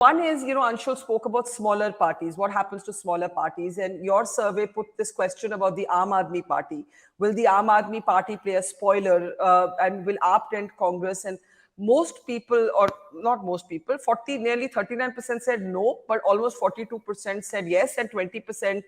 One is, Anshul spoke about smaller parties. What happens to smaller parties? And your survey put this question about the Aam Aadmi Party. Will the Aam Aadmi Party play a spoiler and will AAP end Congress? And most people, or not most people, nearly 39% said no, but almost 42% said yes, and 20%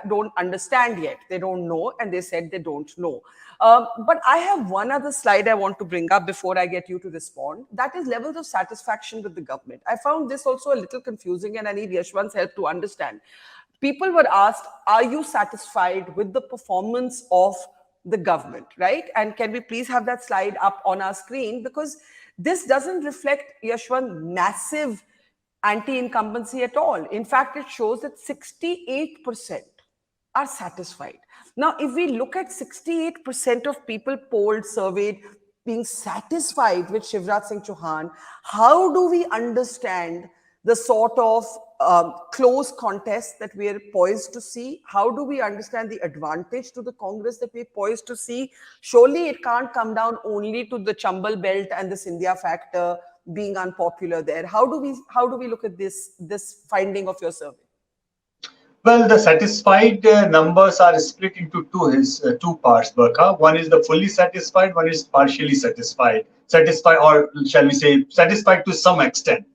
don't understand yet. They don't know, and they said they don't know. But I have one other slide I want to bring up before I get you to respond. That is levels of satisfaction with the government. I found this also a little confusing, and I need Yashwant's help to understand. People were asked, are you satisfied with the performance of the government, right? And can we please have that slide up on our screen? Because this doesn't reflect, Yashwant, massive anti-incumbency at all. In fact, it shows that 68% are satisfied. Now, if we look at 68% of people polled, surveyed, being satisfied with Shivraj Singh Chouhan, how do we understand the sort of close contest that we are poised to see? How do we understand the advantage to the Congress that we're poised to see? Surely it can't come down only to the Chambal belt and the Scindia factor being unpopular there. How do we look at this finding of your survey? Well, the satisfied numbers are split into two parts, Barkha. One is the fully satisfied, one is partially satisfied. Satisfied, or shall we say, satisfied to some extent.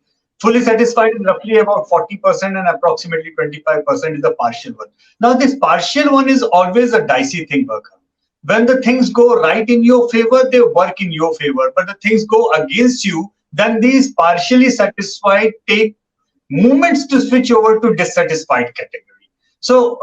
Fully satisfied is roughly about 40% and approximately 25% is the partial one. Now, this partial one is always a dicey thing, Barkha. When the things go right in your favor, they work in your favor. But the things go against you, then these partially satisfied take moments to switch over to dissatisfied category. So,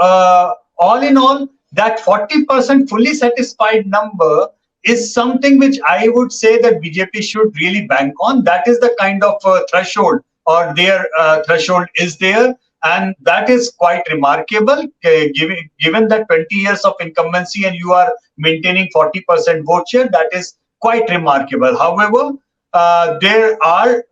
all in all, that 40% fully satisfied number is something which I would say that BJP should really bank on. That is the kind of threshold, or their threshold is there. And that is quite remarkable, given that 20 years of incumbency and you are maintaining 40% vote share. That is quite remarkable. However, there are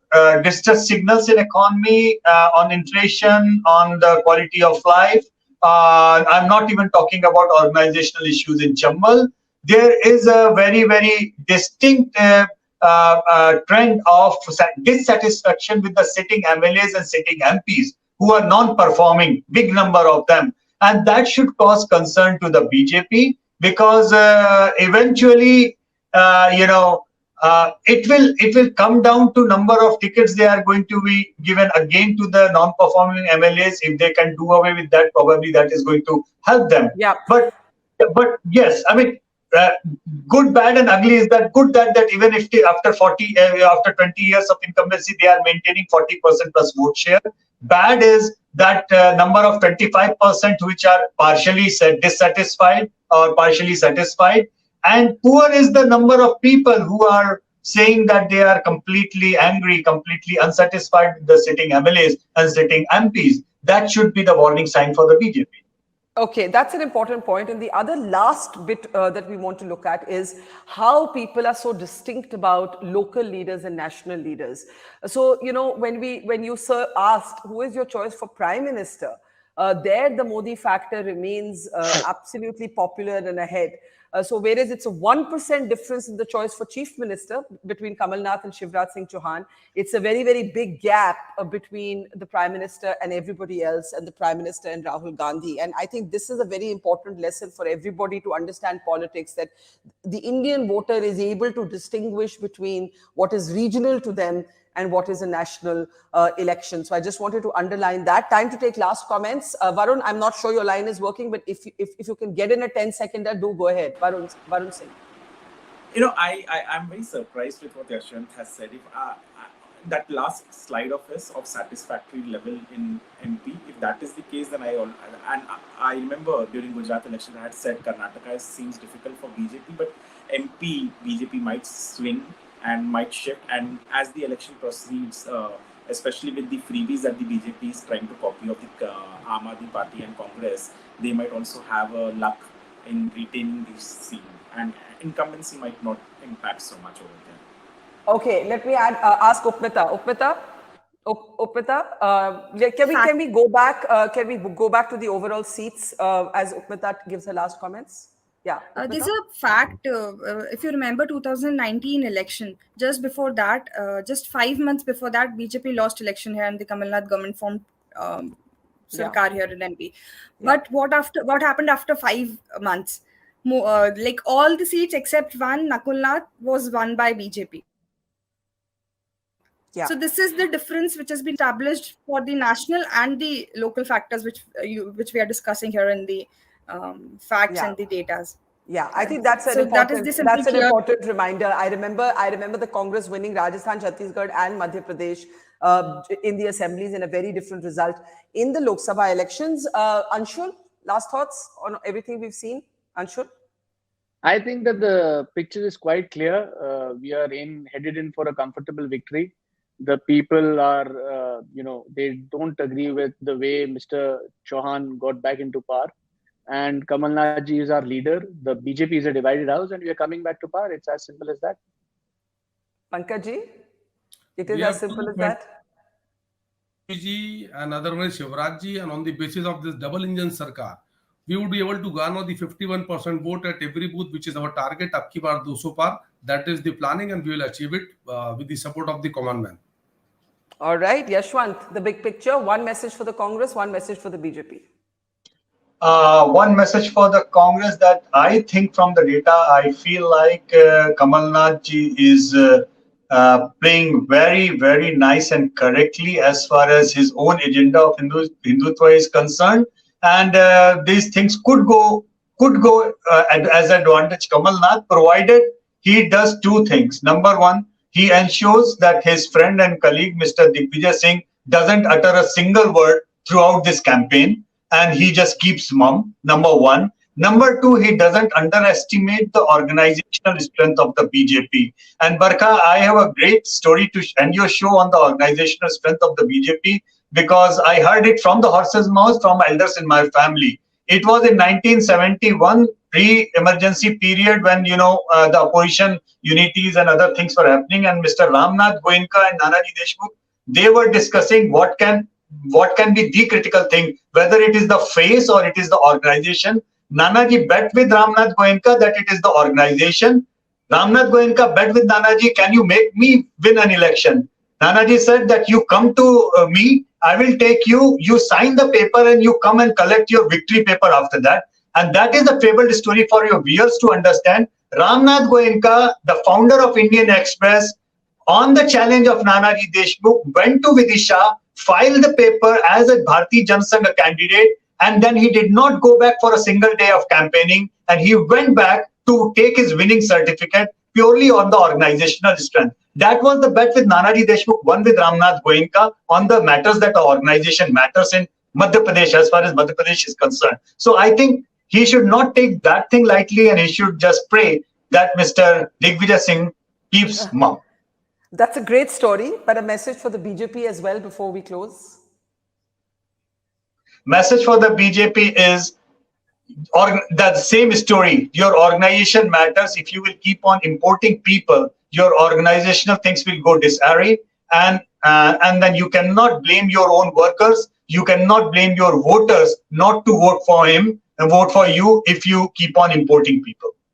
distress signals in economy, on inflation, on the quality of life. I'm not even talking about organizational issues in Chambal. There is a very, very distinct trend of dissatisfaction with the sitting MLAs and sitting MPs who are non-performing, big number of them. And that should cause concern to the BJP, because eventually, it will come down to number of tickets they are going to be given again to the non-performing MLAs. If they can do away with that, probably that is going to help them. Yeah. But yes, I mean, good, bad, and ugly is that good that even if after 20 years of incumbency they are maintaining 40% plus vote share. Bad is that number of 25% which are partially dissatisfied or partially satisfied. And poor is the number of people who are saying that they are completely angry, completely unsatisfied with the sitting MLAs and sitting MPs. That should be the warning sign for the BJP. Okay, that's an important point. And the other last bit that we want to look at is how people are so distinct about local leaders and national leaders. So, when you asked who is your choice for Prime Minister, there the Modi factor remains absolutely popular and ahead. So whereas it's a 1% difference in the choice for Chief Minister between Kamal Nath and Shivraj Singh Chouhan, it's a very, very big gap between the Prime Minister and everybody else, and the Prime Minister and Rahul Gandhi. And I think this is a very important lesson for everybody to understand politics, that the Indian voter is able to distinguish between what is regional to them and what is a national election. So I just wanted to underline that. Time to take last comments. Varun, I'm not sure your line is working, but if you can get in a 10-seconder, do go ahead. Varun Singh. I'm very surprised with what Yashwant has said. If that last slide of his of satisfactory level in MP, if that is the case, then I remember during Gujarat election I had said Karnataka seems difficult for BJP, but MP BJP might swing and might shift, and as the election proceeds, especially with the freebies that the BJP is trying to copy of the Aam Aadmi Party and Congress, they might also have luck in retaining the seat, and incumbency might not impact so much over there. Okay, let me ask Upmita. Upmita, can we go back? Can we go back to the overall seats as Upmita gives her last comments? Yeah. There's a fact, if you remember 2019 election, just before that, just 5 months before that, BJP lost election here and the Kamal Nath government formed Sarkar here in MP. But what happened after 5 months? Like all the seats except one, Nakul Nath, was won by BJP. Yeah. So this is the difference which has been established for the national and the local factors which we are discussing here in the facts and the datas. Yeah, I think that's an important reminder. I remember the Congress winning Rajasthan, Chhattisgarh, and Madhya Pradesh in the assemblies in a very different result in the Lok Sabha elections. Anshul, last thoughts on everything we've seen? Anshul? I think that the picture is quite clear. We are headed in for a comfortable victory. The people are, they don't agree with the way Mr. Chouhan got back into power. And Kamal Nath ji is our leader. The BJP is a divided house and we are coming back to power. It's as simple as that. Pankaj ji, it is as simple as that. Ji and other one is Shivraj ji, and on the basis of this double engine Sarkar, we would be able to garner the 51% vote at every booth, which is our target. Ab ki baar 200 par. That is the planning, and we will achieve it with the support of the common man. All right, Yashwant, the big picture. One message for the Congress, one message for the BJP. One message for the Congress that I think from the data, I feel like Kamal Nath ji is playing very, very nice and correctly as far as his own agenda of Hindutva is concerned. And these things could go as advantage Kamal Nath, provided he does two things. Number one, he ensures that his friend and colleague, Mr. Digvijay Singh, doesn't utter a single word throughout this campaign. And he just keeps mum, number one. Number two, he doesn't underestimate the organizational strength of the BJP. And Barkha, I have a great story to end your show on the organizational strength of the BJP, because I heard it from the horse's mouth from elders in my family. It was in 1971, pre-emergency period, when, the opposition unities and other things were happening. And Mr. Ramnath Goenka and Nanaji Deshmukh, they were discussing what can be the critical thing, whether it is the face or it is the organization. Nanaji bet with Ramnath Goenka that it is the organization. Ramnath Goenka bet with Nanaji, can you make me win an election? Nanaji said that you come to me, I will take you, you sign the paper and you come and collect your victory paper after that. And that is a fabled story for your viewers to understand. Ramnath Goenka, the founder of Indian Express, on the challenge of Nanaji Deshmukh, went to Vidisha, filed the paper as a Bharatiya Janata Sangh candidate, and then he did not go back for a single day of campaigning, and he went back to take his winning certificate purely on the organizational strength. That was the bet with Nanaji Deshmukh, one with Ramnath Goenka, on the matters that the organization matters in Madhya Pradesh, as far as Madhya Pradesh is concerned. So I think he should not take that thing lightly, and he should just pray that Mr. Digvijay Singh keeps mum. That's a great story, but a message for the BJP as well before we close. Message for the BJP is that same story. Your organization matters. If you will keep on importing people, your organizational things will go disarray, and then you cannot blame your own workers. You cannot blame your voters not to vote for him and vote for you if you keep on importing people.